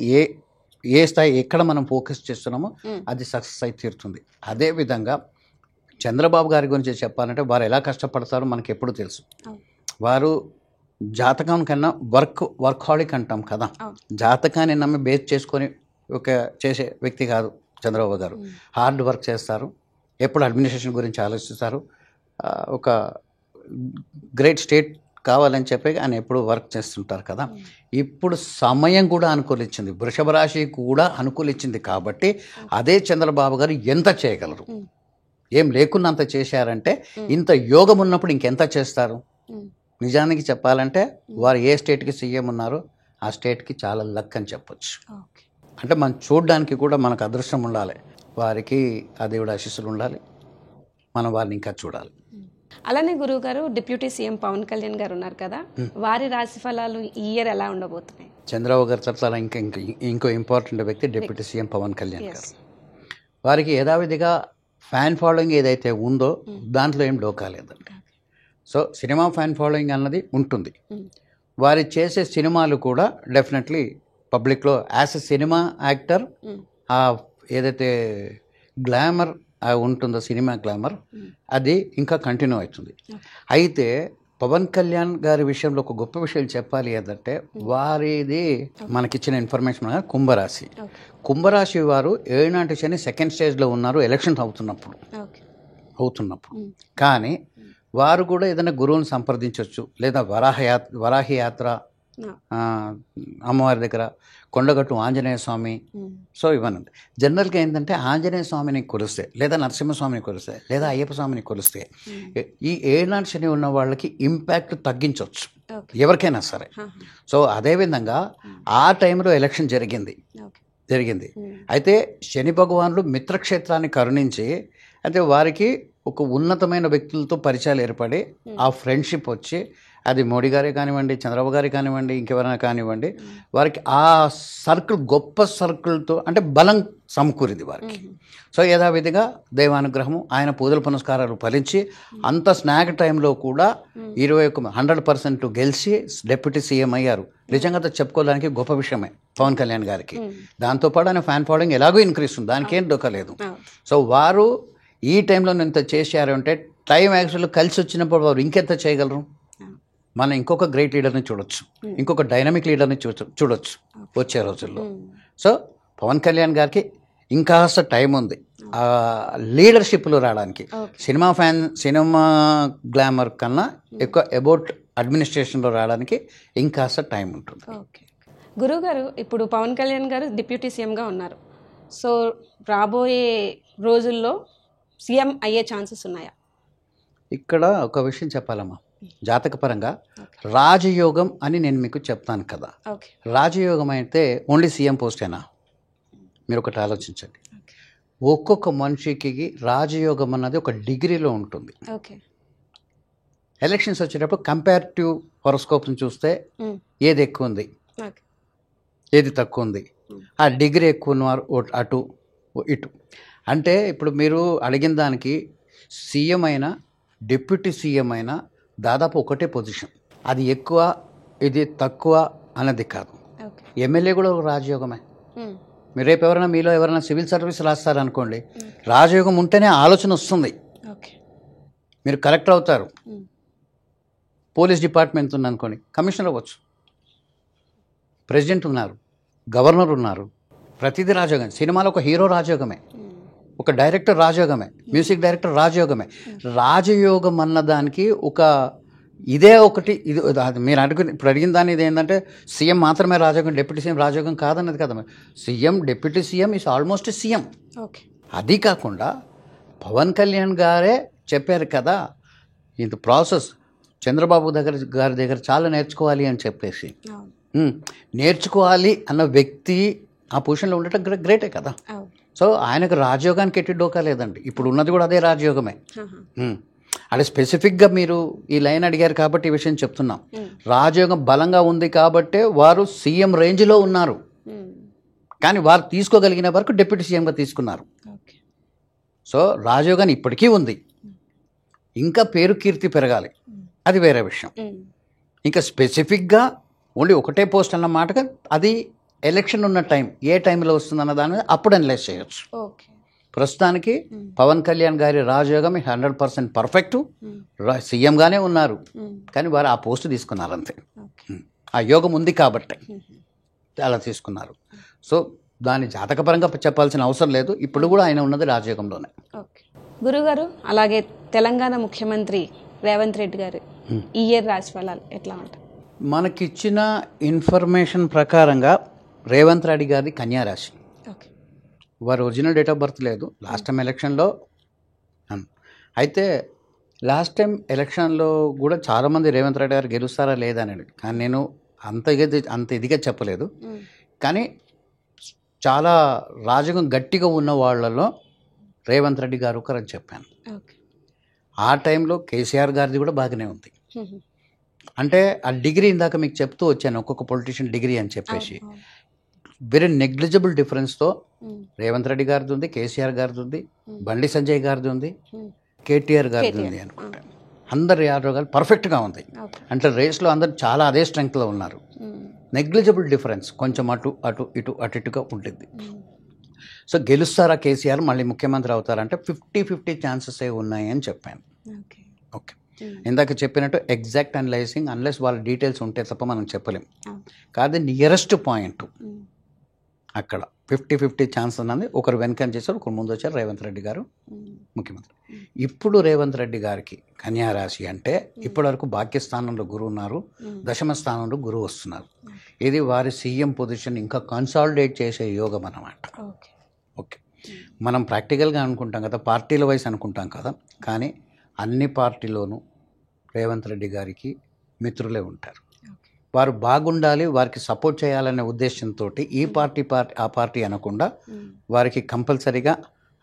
S2: ఏ స్థాయి ఎక్కడ మనం ఫోకస్ చేస్తున్నామో అది సక్సెస్ అయి తీరుతుంది. అదేవిధంగా చంద్రబాబు గారి గురించి చెప్పాలంటే వారు ఎలా కష్టపడతారో మనకి ఎప్పుడు తెలుసు. వారు జాతకం కన్నా వర్క్హాలిక్ అంటాం కదా, జాతకాన్ని నమ్మి బేస్ చేసుకొని ఒక చేసే వ్యక్తి కాదు చంద్రబాబు గారు. హార్డ్ వర్క్ చేస్తారు, ఎప్పుడు అడ్మినిస్ట్రేషన్ గురించి ఆలోచిస్తారు, ఒక గ్రేట్ స్టేట్ కావాలని చెప్పి ఆయన ఎప్పుడు వర్క్ చేస్తుంటారు కదా. ఇప్పుడు సమయం కూడా అనుకూలించింది, వృషభ రాశి కూడా అనుకూలించింది కాబట్టి అదే చంద్రబాబు గారు ఎంత చేయగలరు, ఏం లేకున్నంత చేశారంటే ఇంత యోగం ఉన్నప్పుడు ఇంకెంత చేస్తారు. నిజానికి చెప్పాలంటే వారు ఏ స్టేట్కి సీఎం ఉన్నారో ఆ స్టేట్కి చాలా లక్ అని చెప్పొచ్చు. అంటే మనం చూడడానికి కూడా మనకు అదృష్టం ఉండాలి, వారికి ఆ దేవుడి ఆశీస్సులు ఉండాలి, మనం వారిని ఇంకా చూడాలి.
S1: అలానే గురువు గారు డిప్యూటీ సీఎం పవన్ కళ్యాణ్ గారు ఉన్నారు కదా, వారి రాశి ఫలాలు ఈ ఇయర్ ఎలా ఉండబోతున్నాయి?
S2: చంద్రబాబు గారు చాలా ఇంకో ఇంపార్టెంట్ వ్యక్తి డిప్యూటీ సీఎం పవన్ కళ్యాణ్ గారు. వారికి యథావిధిగా ఫ్యాన్ ఫాలోయింగ్ ఏదైతే ఉందో దాంట్లో ఏం డోకా లేదండి. సో సినిమా ఫ్యాన్ ఫాలోయింగ్ అన్నది ఉంటుంది. వారి చేసే సినిమాలు కూడా డెఫినెట్లీ పబ్లిక్లో యాజ్ ఎ సినిమా యాక్టర్ ఆ ఏదైతే గ్లామర్ ఉంటుందో సినిమా గ్లామర్ అది ఇంకా కంటిన్యూ అవుతుంది. అయితే పవన్ కళ్యాణ్ గారి విషయంలో ఒక గొప్ప విషయం చెప్పాలి ఏంటంటే వారిది మనకిచ్చిన ఇన్ఫర్మేషన్ కుంభరాశి. కుంభరాశి వారు ఏనాటి శని సెకండ్ స్టేజ్లో ఉన్నారు ఎలక్షన్స్ అవుతున్నప్పుడు. కానీ వారు కూడా ఏదైనా గురువుని సంప్రదించవచ్చు, లేదా వరాహి యాత్ర అమ్మవారి దగ్గర, కొండగట్టు ఆంజనేయ స్వామి. సో ఇవన్నీ జనరల్గా ఏంటంటే ఆంజనేయ స్వామిని కొలిస్తే, లేదా నరసింహస్వామిని కొలిస్తే, లేదా అయ్యప్ప స్వామిని కొలిస్తే ఈ ఏనాటి శని ఉన్న వాళ్ళకి ఇంపాక్ట్ తగ్గించవచ్చు ఎవరికైనా సరే. సో అదేవిధంగా ఆ టైంలో ఎలక్షన్ జరిగింది. అయితే శని భగవానుడు మిత్రక్షేత్రాన్ని కరుణించి అయితే వారికి ఒక ఉన్నతమైన వ్యక్తులతో పరిచయాలు ఏర్పడి ఆ ఫ్రెండ్షిప్ వచ్చి, అది మోడీ గారే కానివ్వండి, చంద్రబాబు గారే కానివ్వండి, ఇంకెవరైనా కానివ్వండి, వారికి ఆ సర్కిల్ గొప్ప సర్కిల్తో అంటే బలం సమకూరింది వారికి. సో యథావిధిగా దైవానుగ్రహము, ఆయన పూజల పునస్కారాలు ఫలించి అంత స్నాక్ టైంలో కూడా 100% గెలిచి డిప్యూటీ సీఎం అయ్యారు. నిజంగా చెప్పుకోవడానికి గొప్ప విషయమే పవన్ కళ్యాణ్ గారికి. దాంతోపాటు ఆయన ఫ్యాన్ ఫాలోయింగ్ ఎలాగో ఇంక్రీజ్ ఉంది, దానికి ఏం డొక్కలేదు. సో వారు ఈ టైంలో ఇంత చేశారు అంటే టైం యాక్చువల్గా కలిసి వచ్చినప్పుడు వారు ఇంకెంత చేయగలరు. మనం ఇంకొక గ్రేట్ లీడర్ని చూడొచ్చు, ఇంకొక డైనమిక్ లీడర్ని చూడొచ్చు వచ్చే రోజుల్లో. సో పవన్ కళ్యాణ్ గారికి ఇంకాస్త టైం ఉంది లీడర్షిప్లో రావడానికి. సినిమా గ్లామర్ కన్నా ఎక్కువ అబౌట్ అడ్మినిస్ట్రేషన్లో రావడానికి ఇంకాస్త టైం ఉంటుంది.
S1: గురువు గారు, ఇప్పుడు పవన్ కళ్యాణ్ గారు డిప్యూటీ సీఎంగా ఉన్నారు. సో రాబోయే రోజుల్లో సీఎం అయ్యే ఛాన్సెస్ ఉన్నాయా?
S2: ఇక్కడ ఒక విషయం చెప్పాలమ్మా, జాతకపరంగా రాజయోగం అని నేను మీకు చెప్తాను కదా. రాజయోగం అయితే ఓన్లీ సీఎం పోస్టేనా? మీరు ఒకటి ఆలోచించండి. ఒక్కొక్క మనిషికి రాజయోగం అన్నది ఒక డిగ్రీలో ఉంటుంది. ఎలక్షన్స్ వచ్చేటప్పుడు కంపారిటివ్ హొరోస్కోప్ని చూస్తే ఏది ఎక్కువ ఉంది, ఏది తక్కువ ఉంది, ఆ డిగ్రీ ఎక్కువ ఉన్నవారు అటు ఇటు. అంటే ఇప్పుడు మీరు అడిగిన దానికి సీఎం అయినా డిప్యూటీ సీఎం అయినా దాదాపు ఒకటే పొజిషన్. అది ఎక్కువ ఇది తక్కువ అన్నది కాదు. ఎమ్మెల్యే కూడా ఒక రాజయోగమే. మీరు రేపు ఎవరైనా మీలో ఎవరైనా సివిల్ సర్వీస్ రాస్తారనుకోండి, రాజయోగం ఉంటేనే ఆలోచన వస్తుంది, మీరు కలెక్టర్ అవుతారు. పోలీస్ డిపార్ట్మెంట్ ఉందనుకోండి, కమిషనర్ అవ్వచ్చు. ప్రెసిడెంట్ ఉన్నారు, గవర్నర్ ఉన్నారు, ప్రతిదీ రాజయోగం. సినిమాలో ఒక హీరో రాజయోగమే, ఒక డైరెక్టర్ రాజయోగమే, మ్యూజిక్ డైరెక్టర్ రాజయోగమే. రాజయోగం అన్నదానికి ఒక ఇదే ఒకటి. ఇది మీరు ఇప్పుడు అడిగిన దాని ఇది ఏంటంటే సీఎం మాత్రమే రాజయోగం, డిప్యూటీ సీఎం రాజయోగం కాదన్నది కదా. CM deputy CM is almost CM. అది కాకుండా పవన్ కళ్యాణ్ గారే చెప్పారు కదా, ఇది ప్రాసెస్ చంద్రబాబు గారి దగ్గర చాలా నేర్చుకోవాలి అని చెప్పేసి, నేర్చుకోవాలి అన్న వ్యక్తి ఆ పొజిషన్లో ఉండటం గ్రేటే కదా. సో ఆయనకు రాజయోగానికి ఎట్టి డోకా లేదండి. ఇప్పుడు ఉన్నది కూడా అదే రాజయోగమే. అంటే స్పెసిఫిక్గా మీరు ఈ లైన్ అడిగారు కాబట్టి ఈ విషయం చెప్తున్నాం. రాజయోగం బలంగా ఉంది కాబట్టే వారు సీఎం రేంజ్లో ఉన్నారు. కానీ వారు తీసుకోగలిగిన వరకు డిప్యూటీ సీఎంగా తీసుకున్నారు.
S1: ఓకే.
S2: సో రాజీవ్ గాంధీ ఇప్పటికీ ఉంది, ఇంకా పేరు కీర్తి పెరగాలి, అది వేరే విషయం. ఇంకా స్పెసిఫిక్గా ఓన్లీ ఒకటే పోస్ట్ అన్న మాటగా అది ఎలక్షన్ ఉన్న టైం ఏ టైంలో వస్తుందన్న దాని మీద అప్పుడు అనలైజ్ చేయొచ్చు.
S1: ఓకే.
S2: ప్రస్తుతానికి పవన్ కళ్యాణ్ గారి రాజయోగం 100% పర్ఫెక్ట్, సీఎంగానే ఉన్నారు, కానీ వారు ఆ పోస్ట్ తీసుకున్నారు అంతే. ఆ యోగం ఉంది కాబట్టి అలా తీసుకున్నారు. సో దాని జాతకపరంగా చెప్పాల్సిన అవసరం లేదు, ఇప్పుడు కూడా ఆయన ఉన్నది రాజయోగంలోనే.
S1: ఓకే గురుగారు, అలాగే తెలంగాణ ముఖ్యమంత్రి రేవంత్ రెడ్డి గారు ఈ ఇయర్ రాశి ఫలాలు ఎట్లా ఉంటాయి?
S2: మనకిచ్చిన ఇన్ఫర్మేషన్ ప్రకారంగా రేవంత్ రెడ్డి గారిది కన్యా రాశి.
S1: ఓకే.
S2: వారి ఒరిజినల్ డేట్ ఆఫ్ బర్త్ లేదు. లాస్ట్ టైం ఎలక్షన్లో అయితే లాస్ట్ టైం ఎలక్షన్లో కూడా చాలామంది రేవంత్ రెడ్డి గారు గెలుస్తారా లేదా అని, కానీ నేను అంత ఇదిగా చెప్పలేదు. కానీ చాలా రాజకీయం గట్టిగా ఉన్న వాళ్ళలో రేవంత్ రెడ్డి గారు ఒకరని చెప్పాను. ఆ టైంలో కేసీఆర్ గారిది కూడా బాగానే ఉంది. అంటే ఆ డిగ్రీ ఇందాక మీకు చెప్తూ వచ్చాను, ఒక్కొక్క పొలిటీషియన్ డిగ్రీ అని చెప్పేసి వెరీ నెగ్లిజిబుల్ డిఫరెన్స్తో రేవంత్ రెడ్డి గారిది ఉంది, కేసీఆర్ గారిది ఉంది, బండి సంజయ్ గారిది ఉంది, కేటీఆర్ గారిది ఉంది అనుకుంటాను. అందరు యాదవ్ గారు పర్ఫెక్ట్గా ఉంది. అంటే రేస్లో అందరు చాలా అదే స్ట్రెంగ్త్లో ఉన్నారు. నెగ్లిజిబుల్ డిఫరెన్స్ కొంచెం అటుగా ఉంటుంది. సో గెలుస్తారా కేసీఆర్ మళ్ళీ ముఖ్యమంత్రి అవుతారంటే 50-50 ఛాన్సెస్ ఉన్నాయి అని చెప్పాను. ఓకే. ఇందాక చెప్పినట్టు ఎగ్జాక్ట్ అనలైజింగ్ అన్లెస్ వాళ్ళ డీటెయిల్స్ ఉంటే తప్ప మనం చెప్పలేం. కాదు నియరెస్ట్ పాయింట్ అక్కడ 50-50 ఛాన్స్ ఉన్నది. ఒకరు వెనకని చేశారు, ఒకరు ముందు వచ్చారు, రేవంత్ రెడ్డి గారు ముఖ్యమంత్రి. ఇప్పుడు రేవంత్ రెడ్డి గారికి కన్యా రాశి అంటే ఇప్పటివరకు భాగ్యస్థానంలో గురువు ఉన్నారు, దశమ స్థానంలో గురువు వస్తున్నారు. ఇది వారి సీఎం పొజిషన్ ఇంకా కన్సాలిడేట్ చేసే యోగం అన్నమాట. ఓకే. మనం ప్రాక్టికల్గా అనుకుంటాం కదా, పార్టీల వైస్ అనుకుంటాం కదా, కానీ అన్ని పార్టీలోనూ రేవంత్ రెడ్డి గారికి మిత్రులే ఉంటారు. వారు బాగుండాలి, వారికి సపోర్ట్ చేయాలనే ఉద్దేశంతో ఈ పార్టీ ఆ పార్టీ అనకుండా వారికి కంపల్సరీగా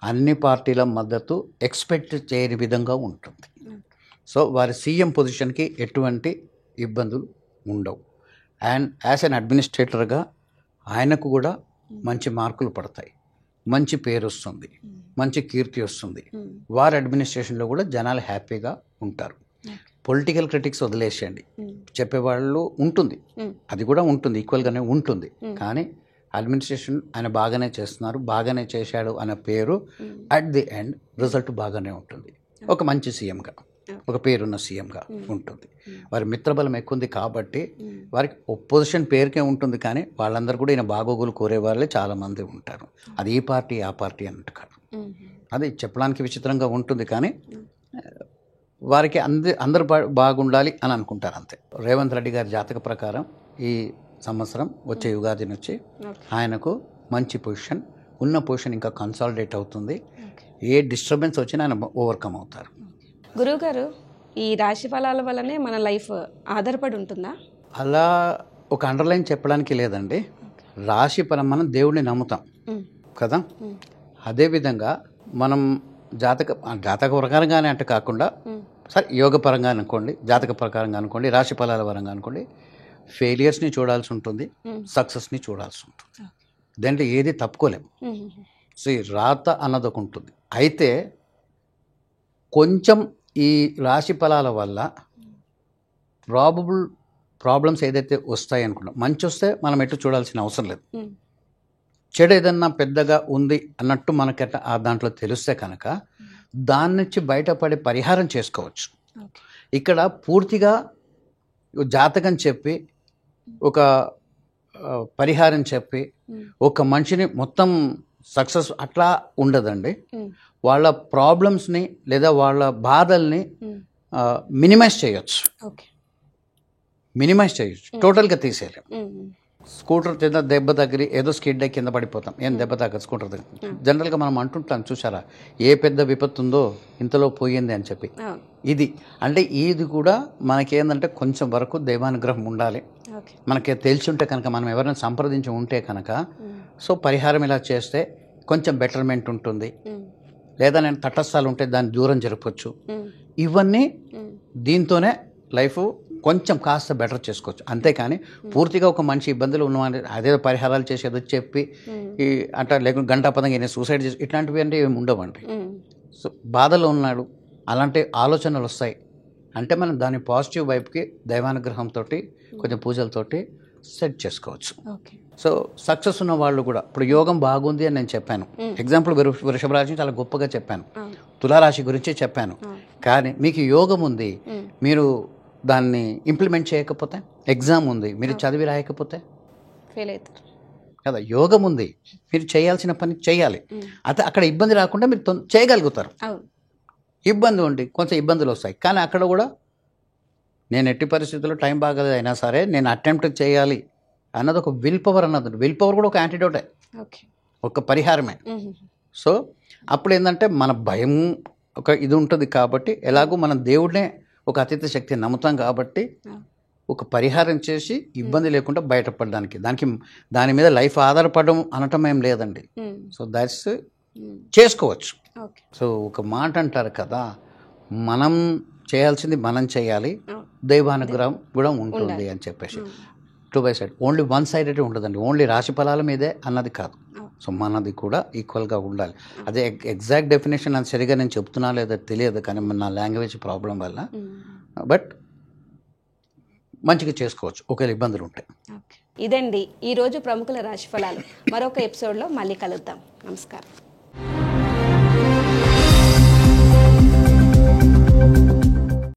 S2: అన్ని పార్టీల మద్దతు ఎక్స్పెక్ట్ చేయని విధంగా ఉంటుంది. సో వారి సీఎం పొజిషన్కి ఎటువంటి ఇబ్బందులు ఉండవు. అండ్ యాజ్ అన్ అడ్మినిస్ట్రేటర్గా ఆయనకు కూడా మంచి మార్కులు పడతాయి, మంచి పేరు వస్తుంది, మంచి కీర్తి వస్తుంది. వారి అడ్మినిస్ట్రేషన్లో కూడా జనాలు హ్యాపీగా ఉంటారు. పొలిటికల్ క్రిటిక్స్ వదిలేసేయండి, చెప్పేవాళ్ళు ఉంటుంది, అది కూడా ఉంటుంది, ఈక్వల్గానే ఉంటుంది. కానీ అడ్మినిస్ట్రేషన్ ఆయన బాగానే చేస్తున్నారు, బాగానే చేశాడు అనే పేరు అట్ ది ఎండ్ రిజల్ట్ బాగానే ఉంటుంది. ఒక మంచి సీఎంగా, ఒక పేరున్న సీఎంగా ఉంటుంది. వారి మిత్రబలం ఎక్కువ ఉంది కాబట్టి వారికి ఒపోజిషన్ పేరుకే ఉంటుంది, కానీ వాళ్ళందరూ కూడా ఈయన బాగోగులు కోరే వాళ్ళే చాలామంది ఉంటారు. అది ఈ పార్టీ ఆ పార్టీ అన్నట్టు కాదు. అది చెప్పడానికి విచిత్రంగా ఉంటుంది, కానీ వారికి అందరూ బాగుండాలి అని అనుకుంటారు అంతే. రేవంత్ రెడ్డి గారి జాతక ప్రకారం ఈ సంవత్సరం వచ్చే యుగాది నుంచి ఆయనకు మంచి పొజిషన్, ఉన్న పొజిషన్ ఇంకా కన్సాలిడేట్ అవుతుంది. ఏ డిస్టర్బెన్స్ వచ్చినా ఆయన ఓవర్కమ్ అవుతారు.
S1: గురువుగారు, ఈ రాశి ఫలాల వల్లనే మన లైఫ్ ఆధారపడి ఉంటుందా?
S2: అలా ఒక అండర్లైన్ చెప్పడానికి లేదండి. రాశి పరం మనం దేవుడిని నమ్ముతాం కదా, అదేవిధంగా మనం జాతక ప్రకారంగానే అంటే కాకుండా సరే యోగ పరంగా అనుకోండి, జాతక ప్రకారంగా అనుకోండి, రాశి ఫలాల పరంగా అనుకోండి, ఫెయిలియర్స్ని చూడాల్సి ఉంటుంది, సక్సెస్ని చూడాల్సి ఉంటుంది. దాంట్లో ఏది తప్పుకోలేం. సో ఈ రాత అన్నది ఒక ఉంటుంది. అయితే కొంచెం ఈ రాశి ఫలాల వల్ల ప్రాబ్లమ్స్ ఏదైతే వస్తాయి అనుకున్నాం, మంచి వస్తే మనం ఎటు చూడాల్సిన అవసరం లేదు. చెడు ఏదన్నా పెద్దగా ఉంది అన్నట్టు మనకట ఆ దాంట్లో తెలిస్తే కనుక దాని నుంచి బయటపడే పరిహారం చేసుకోవచ్చు. ఇక్కడ పూర్తిగా జాతకం చెప్పి ఒక పరిహారం చెప్పి ఒక మనిషిని మొత్తం సక్సెస్ అట్లా ఉండదండి. వాళ్ళ ప్రాబ్లమ్స్ని లేదా వాళ్ళ బాధల్ని మినిమైజ్ చేయొచ్చు, టోటల్గా తీసేయలేం. స్కూటర్ కింద దెబ్బ తగిలి ఏదో స్కిడ్ అయ్యి కింద పడిపోతాం, ఏం దెబ్బ తగ్గదు స్కూటర్ దగ్గర. జనరల్గా మనం అంటుంటాం చూసారా, ఏ పెద్ద విపత్తు ఉందో ఇంతలో పోయింది అని చెప్పి. ఇది అంటే ఇది కూడా మనకేందంటే కొంచెం వరకు దైవానుగ్రహం ఉండాలి. మనకి తెలిసి ఉంటే కనుక, మనం ఎవరైనా సంప్రదించి ఉంటే కనుక, సో పరిహారం ఇలా చేస్తే కొంచెం బెటర్మెంట్ ఉంటుంది, లేదా నేను తటస్థాలు ఉంటే దాన్ని దూరం జరపచ్చు. ఇవన్నీ దీంతోనే లైఫ్ కొంచెం కాస్త బెటర్ చేసుకోవచ్చు. అంతేకాని పూర్తిగా ఒక మనిషి ఇబ్బందులు ఉన్నవాడిని అదే పరిహారాలు చేసేది చెప్పి ఈ అంటే లేకుంటే గంటాపదంగా ఈయన సూసైడ్ చేసి ఇట్లాంటివి అంటే ఏమి ఉండవండి. సో బాధలో ఉన్నాడు, అలాంటి ఆలోచనలు వస్తాయి అంటే మనం దాని పాజిటివ్ వైపుకి దైవానుగ్రహంతో కొంచెం పూజలతోటి సెట్ చేసుకోవచ్చు. సో సక్సెస్ ఉన్న వాళ్ళు కూడా ఇప్పుడు యోగం బాగుంది అని నేను చెప్పాను. ఎగ్జాంపుల్ వృషభ రాశి చాలా గొప్పగా చెప్పాను, తులారాశి గురించి చెప్పాను. కానీ మీకు యోగం ఉంది, మీరు దాన్ని ఇంప్లిమెంట్ చేయకపోతే, ఎగ్జామ్ ఉంది మీరు చదివి రాయకపోతే
S1: ఫెయిల్ అవుతారు
S2: కదా. యోగం ఉంది, మీరు చేయాల్సిన పని చేయాలి, అయితే అక్కడ ఇబ్బంది రాకుండా మీరు చేయగలుగుతారు. ఇబ్బంది ఉండి కొంచెం ఇబ్బందులు వస్తాయి, కానీ అక్కడ కూడా నేను ఎట్టి పరిస్థితుల్లో టైం బాగాలేదు అయినా సరే నేను అటెంప్ట్ చేయాలి అన్నది ఒక విల్ పవర్ అన్నది. విల్ పవర్ కూడా ఒక యాంటీడోటే, ఒక పరిహారమే. సో అప్పుడు ఏంటంటే మన భయం ఒక ఇది ఉంటుంది కాబట్టి, ఎలాగో మనం దేవుడినే ఒక అతీత శక్తిని నమ్ముతాం కాబట్టి ఒక పరిహారం చేసి ఇబ్బంది లేకుండా బయటపడడానికి, దాని మీద లైఫ్ ఆధారపడడం అనటం ఏం లేదండి. సో దాట్స్ చేసుకోవచ్చు. సో ఒక మాట అంటారు కదా, మనం చేయాల్సింది మనం చేయాలి, దైవానుగ్రహం కూడా ఉంటుంది అని చెప్పేసి. 2 by side ఓన్లీ 1 sided ఉండదండి, ఓన్లీ రాశి ఫలాల మీదే అన్నది కాదు. సో మనది కూడా ఈక్వల్గా ఉండాలి. అదే ఎగ్జాక్ట్ డెఫినేషన్ అది సరిగా నేను చెప్తున్నా లేదా తెలియదు, కానీ నా లాంగ్వేజ్ ప్రాబ్లం వల్ల. బట్ మంచిగా చేసుకోవచ్చు ఒకవేళ ఇబ్బందులు ఉంటాయి.
S1: ఇదండి ఈరోజు ప్రముఖుల రాశి ఫలాలు. మరొక ఎపిసోడ్లో మళ్ళీ కలుద్దాం. నమస్కారం.